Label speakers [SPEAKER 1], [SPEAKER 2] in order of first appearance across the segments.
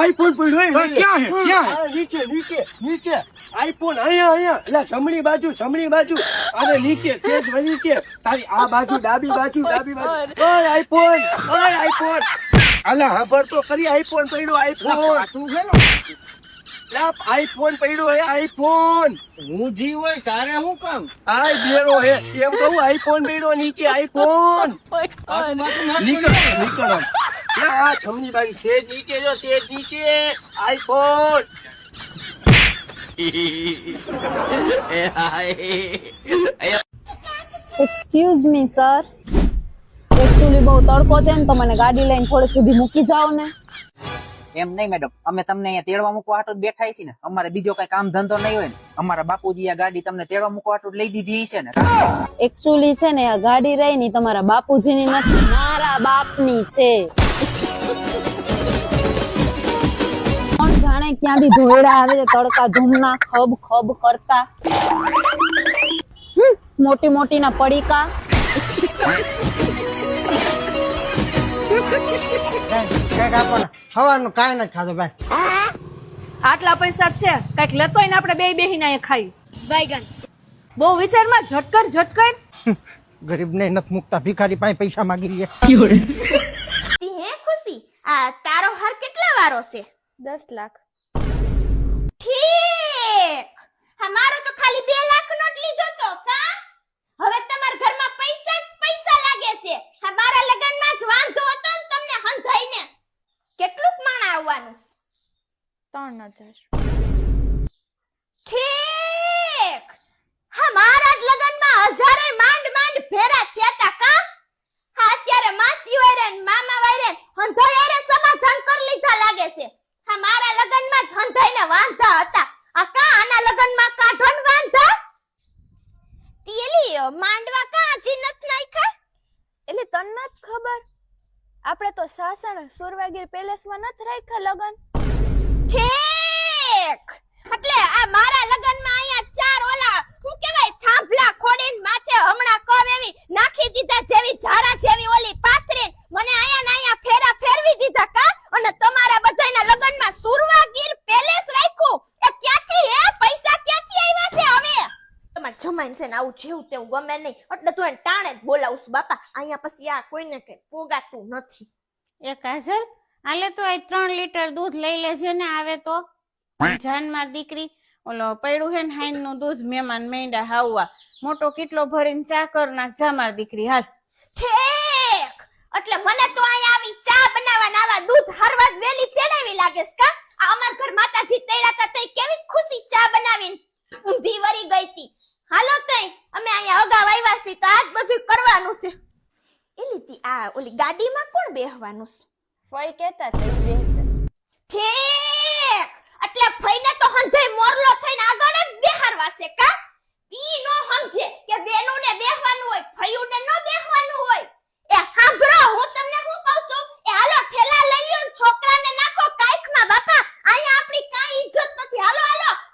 [SPEAKER 1] IPhone पड़ो है
[SPEAKER 2] क्या है क्या है
[SPEAKER 1] नीचे नीचे नीचे आईफोन आया आया એટલે જમણી બાજુ અરે નીચે સેજ नीचे તારી આ બાજુ ડાબી બાજુ ઓય આઈફોન અલા ખબર તો ખરી આઈફોન પડ્યો આઈફોન તું છે ને લાપ આઈફોન પડ્યો હે આઈફોન
[SPEAKER 2] હું જી હોય તારે હું કામ
[SPEAKER 1] આઈ બેરો હે એમ કહું આઈફોન પડ્યો નીચે આઈફોન નીકળ આ જમણી બાજુ સેજ નીચે જો સેજ નીચે iPhone
[SPEAKER 3] excuse me sir actually બહુ તડકો છે ને તો મને ગાડી લઈને થોડે સુધી મૂકી જાઓ ને
[SPEAKER 4] એમ નહીં મેડમ, અમે તમને અહીંયા તેડવા મૂકવા હાટુ જ બેઠા છીએ ને. અમારે બીજો કઈ કામ ધંધો નહીં હોય ને. અમારા બાપુજી આ ગાડી તમને તેડવા મૂકવા હાટુ જ લઈ દીધી છે ને.
[SPEAKER 3] એકચ્યુઅલી છે ને આ ગાડી રહી ની તમારા બાપુજીની નથી, મારા બાપની છે. કોણ જાણે ક્યાંથી ધોયડા આવે છે તડકા ધૂમના ખબ ખબ કરતા. મોટી મોટી ના પડીકા.
[SPEAKER 5] હવાનું કાંઈ નથી ખાધું ભાઈ.
[SPEAKER 6] આટલા પૈસા છે કઈક લેતો હોય ને આપણે બે બેહીને અહીંયા ખાઈ. બાયગન બહુ વિચારમાં ઝટકર
[SPEAKER 5] ગરીબ ને નથી મુકતા, ભિખારી પાસે પૈસા માંગી લે.
[SPEAKER 7] હે ખુશી, આ તારો હાર કેટલા વારો છે?
[SPEAKER 3] 10 લાખ.
[SPEAKER 7] ઠીક, અમારો તો ખાલી 2 લાખ નો જ લીધો તો કા. હવે તમારા ઘરમાં પૈસા જ પૈસા લાગે છે. હા, મારા લગનમાં જ વાંધો હતો ને તમને હંધાઈને. કેટલુંક માણા આવવાનું?
[SPEAKER 3] 3000.
[SPEAKER 7] ઠીક, હા મારા જ લગનમાં હજારે માંડ ભેરા થયા તા કા. હા, અત્યારે માસી વાયરે ને મામા વાયરે હંધાયારે સમાધાન કરી લીધા લાગે છે. હા, મારા લગનમાં જ હંધાઈને વાંધા હતા. આ કા આના લગનમાં કાઢો ને વાંધા. તેલી માંડવા કા હજી નત નાખ્યા?
[SPEAKER 3] એટલે તને નથી ખબર, આપણે તો સાસણ સુરવાગીર પેલેસમાં નથી રાખ્યા લગન.
[SPEAKER 7] ઠીક, એટલે આ મારા લગનમાં અહીંયા 4 ઓલા હું કહેવાય થાંભલા ખોડીને માથે હમણાં કવ એવી નાખી દીધા, જેવી ઝારા જેવી ઓલી પાથરીને મને અહીંયા ના અહીંયા ફેરા ફેરવી દીધા કા. અને તમારા બધાયના લગનમાં સુરવાગીર પેલેસ રાખ્યું. એ ક્યાંથી હે? પૈસા ક્યાંથી આવ્યા છે? હવે તમાર જમાઈને છે ને આવું જેવું તેવું ગમે નહીં એટલે તું એને ટાણે જ બોલાવશું બાપા. અહીંયા પછી આ કોઈને કઈ પોગાતું નથી.
[SPEAKER 8] એ કાજલ, આલે તો આ 3 લીટર દૂધ લઈ લેજે ને આવે તો. જાનમાં દીકરી ઓલો પડ્યું હે ને હાઈન નું દૂધ મહેમાન મેંડા હાવવા મોટો કેટલો ભરીને ચા કર નાખ જા માર દીકરી હાલ.
[SPEAKER 7] ઠીક, એટલે મને તો અહીંયા આવી ચા બનાવવાના આવા દૂધ હરવા વેલી તેડાવી લાગે છે કા. આ અમાર ઘર માતાજી તેડાતા તઈ કેવી ખુશી ચા બનાવીને ઊંધી વરી ગઈ તી. હાલો તઈ અમે અહીંયા અગાવ આવ્યા છીએ તો આજ બધું કરવાનું છે. એલીતી આ ઓલી ગાડીમાં કોણ બેહવાનું છે?
[SPEAKER 3] ફઈ કહેતા તઈ બેસે.
[SPEAKER 7] ઠીક, એટલે ફઈને તો હંધે મોરલો થઈને આગળ જ બેહારવા છે કા. ઈ નો સમજે કે બેનુને બેહવાનું હોય, ફઈયુને નો બેહવાનું હોય. એ સાંભળો, હું તમને શું કહું છું? એ હાલો ઠેલા લઈ લ્યો ને છોકરાને નાખો કાઈકમાં બાપા. અહીંયા આપણી કાઈ ઇજ્જત નથી. હાલો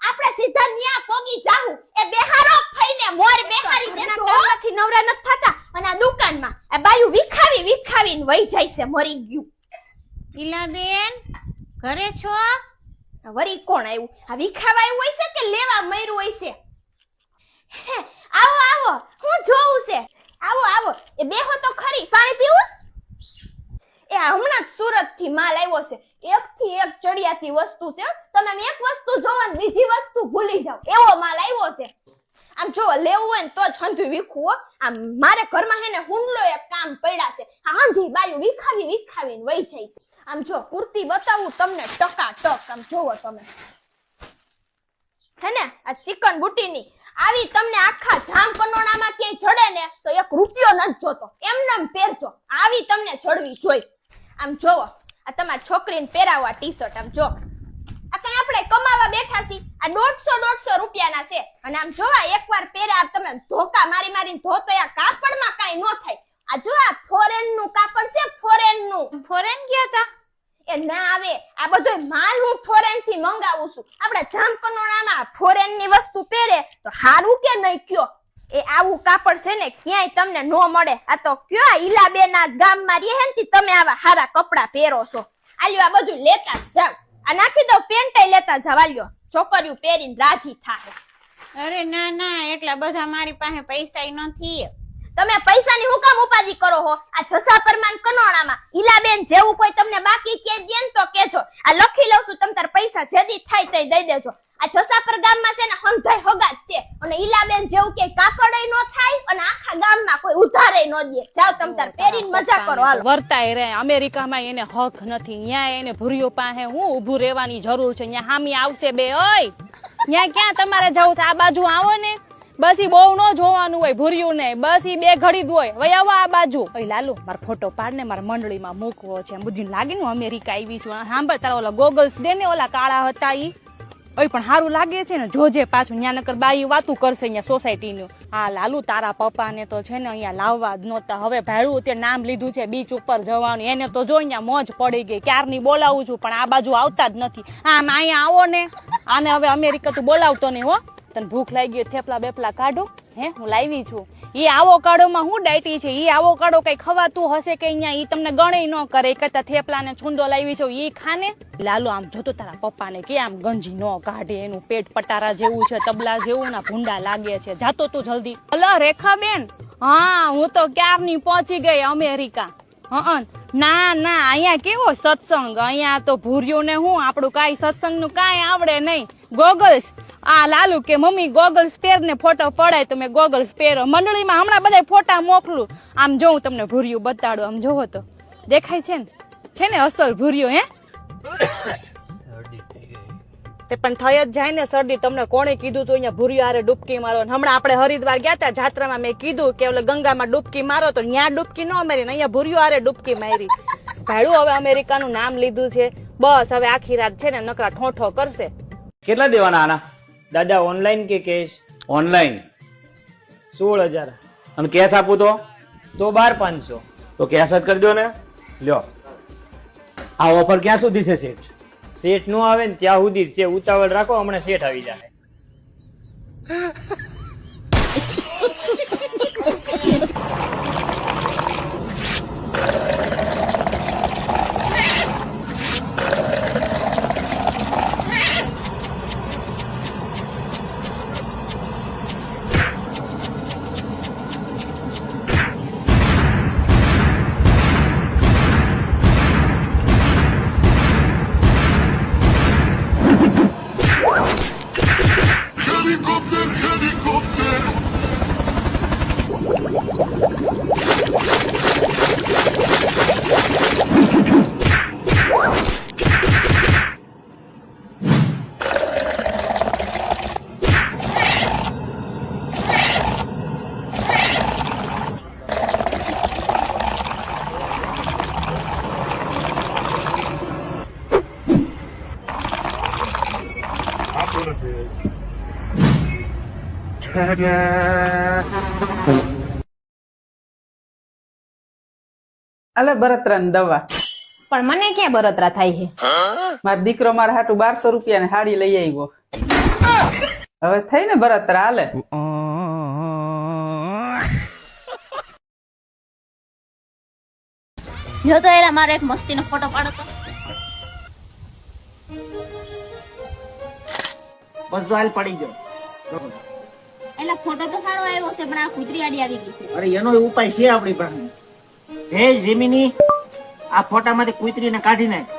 [SPEAKER 7] આપણે સીધા ન્યા પોગી જાહુ. એ બેહારો ફઈને મોર બેહારી દેના કામથી નવરા ન થતા. અને આ દુકાનમાં આ બાયુ વિખાવીને વઈ જાય છે. મરી ગયું.
[SPEAKER 8] ઈલાબેન ઘરે છો?
[SPEAKER 7] વરી કોણ આવ્યું? આ વિખાવા આવ્યું હોય છે કે લેવા મર્યું હોય છે? આવો હું જોઉં છે. આવો એ બેહો તો ખરી. પાણી પીવું? એ હમણાં જ સુરત થી માલ આવ્યો છે. એક થી એક ચડિયાતી વસ્તુ છે. તમે એક વસ્તુ જોવો ને બીજી વસ્તુ ભૂલી જાવ એવો માલ આવ્યો છે. આમ જો લેવું હોય ને તો જ હંધું વીખવું હો. આમ મારે ઘરમાં હે ને હુંડલો એક કામ પડ્યા છે. આ હંધી બાયું વિખાવીને વહી જાય છે. આમ જો કુર્તી બતાવું તમને ટકાટક. આમ જોવો તમે હે ને આ ચિકન બુટીની આવી તમને આખા જામ કનોડામાં ક્યાંય જડે ને તો 1 રૂપિયો નથી જોતો. એમનેમ પહેરજો, આવી તમને જડવી જોઈ. આમ જોવો આ તમારી છોકરીને પહેરાવવા ટી-શર્ટ. આમ જો આ કઈ આપણે કમાવા બેઠા છીએ. આ 150 રૂપિયાના છે. અને આમ જોવા એકવાર પહેર્યા તમે ધોકા મારીને ધોતો આ કાપડમાં કાઈ ન થાય. આ જો આ ફોરેન નું કાપડ છે.
[SPEAKER 8] ફોરેન ગયા તા?
[SPEAKER 7] એ ના આવે. આ બધો માલ હું ફોરેન થી મંગાવું છું. આપણે જામકનોડામાં ફોરેન ની વસ્તુ પહેરે તો હારું કે નહીં કયો? એ આવું કાપડ છે ને ક્યાંય તમને નો મળે. આ તો કયો ઈલાબેના ગામમાં રહે ને તમે આવા હારા કપડા પહેરો છો. આલ્યો આ બધું લેતા જ જાવ. આ નાખી દો પેન્ટ લેતા જાવ. આલ્યો છોકરીઓ પહેરીને રાજી થાય.
[SPEAKER 8] અરે ના ના, એટલા બધા મારી પાસે પૈસા નથી.
[SPEAKER 7] તમે પૈસાની હું કામ ઉપાધિ કરો હો? આ છસા પરમાન કનોણામાં ઈલાબેન જેવું કોઈ તમને બાકી કે દે ને તો કેજો. આ લખી લઉં છું, તમ તાર પૈસા જેદી થાય તે દઈ દેજો. આ છસાપર ગામમાં છે ને હંધાઈ હોગા જ છે, અને ઈલાબેન જેવું કે કાપડય નો થાય અને આખા ગામમાં કોઈ ઉધારે નો દે. જાવ તમ તાર પહેરીને મજા કરો. હાલો
[SPEAKER 6] વર્તાય રે. અમેરિકામાં એને હક નથી, ન્યા એને ભૂરીઓ પાસે હું ઊભું રહેવાની જરૂર છે. ન્યા હામી આવશે બે. ઓય ન્યા ક્યાં તમારે જવું છે? આ બાજુ આવો ને. બસ ઈ બહુ ન જોવાનું હોય ભૂર્યું ને, બસ ઈ બે ઘડી જ હોય. હવે આવો આ બાજુ. ઓય લાલુ, મારો ફોટો પાડ ને, મારા મંડળીમાં મૂકવો છે. બુજીને લાગે ને અમેરિકા આવી છું. સાંભળ, તારા ઓલા ગોગલ્સ દે ને, ઓલા કાળા હતા ઈ. ઓય પણ સારું લાગે છે ને, જોજે પાછું. ન્યા નકર બાઈ વાતું કરશે અહીંયા સોસાયટીનું. હા લાલુ, તારા પપ્પાને તો છે ને અહીંયા લાવવા જ નહોતા. હવે ભાડું તે નામ લીધું છે બીચ ઉપર જવાનું, એને તો જો અહીંયા મોજ પડી ગઈ. ક્યારની બોલાવું છું પણ આ બાજુ આવતા જ નથી. આમ અહીંયા આવો ને. આને હવે અમેરિકા તું બોલાવતો નહીં હો. તને ભૂખ લાગી હોય થેપલા બેપલા કાઢો. હે હું લાવી છું. ઈ આવોકાડો માં હું ડાયટી છે? ઈ આવોકાડો કઈ ખવાતું હશે કે અહીંયા? ઈ તમને ગણે ન કરે. કરતા થેપલા ને છુંદો લાવી છે ઈ ખાને. લાલુ આમ જોતો તારા પપ્પાને કે આમ ગંજી ન કાઢે, એનું પેટ પટારા જેવું છે, તબલા જેવું ના ભૂંડા લાગે છે. જાતો તું જલ્દી. હલો રેખાબેન. હા હું તો ક્યારની પહોંચી ગઈ અમેરિકા. ના ના, અહીંયા કેવો સત્સંગ. અહીંયા તો ભૂર્યું ને હું આપણું કાંઈ સત્સંગ નું કાંઈ આવડે નહીં. ગોગલ્સ. આ લાલુ કે મમ્મી ગોગલ્સ પહેર ને ફોટો પડાય તો મેં ગોગલ્સ પહેરો. મંડળીમાં હમણાં બધા ફોટા મોકલું. આમ જોઉં તમને ભૂર્યું બતાડું. આમ જોવો તો દેખાય છે ને અસલ ભૂર્યું. હે તે પણ થઈ જ જાય ને શરદી. તમને કોણે કીધું તું અહીંયા ભૂર્યું હારે ડૂબકી મારો? હમણાં આપણે હરિદ્વાર ગયા હતા જાત્રામાં, મેં કીધું કે ઓલે ગંગામાં ડૂબકી મારો તો ન્યા ડૂબકી ન મારી ને અહીંયા ભૂર્યું હારે ડૂબકી મારી. ભાડું હવે અમેરિકાનું નામ લીધું છે. બસ હવે આખી રાત છે ને નકરા ઠોઠો કરશે.
[SPEAKER 2] કેટલા દેવાના આના દાદા? ઓનલાઈન કે કેશ? ઓનલાઈન 16,000. અને કેશ આપું તો 12,500. તો કેશ જ કરી દો ને. લ્યો, આ ઓફર ક્યાં સુધી છે શેઠ? શેઠ નો આવે ને ત્યાં સુધી જ છે. ઉતાવળ રાખો, હમણાં શેઠ આવી જાય.
[SPEAKER 9] અલે બળતરા ની દવા.
[SPEAKER 3] પણ મને ક્યાં બળતરા થાય છે?
[SPEAKER 9] મારો દીકરો મારા હાટુ 1200 રૂપિયા ની હાડી લઈ આવ્યો. હવે થઈ ને બળતરા. હાલે
[SPEAKER 7] જો તો એલા મારો એક મસ્તીનો ફોટો પાડો તો.
[SPEAKER 5] બસ જો હાલ પડી ગયો.
[SPEAKER 7] એલા ફોટો તો સારો આવ્યો છે પણ આ કૂતરી આડી આવી ગઈ છે.
[SPEAKER 5] અરે એનો ઉપાય છે આપણી પાસે. હે જીમિની, આ ફોટામાંથી કુતરીને કાઢી નાખ.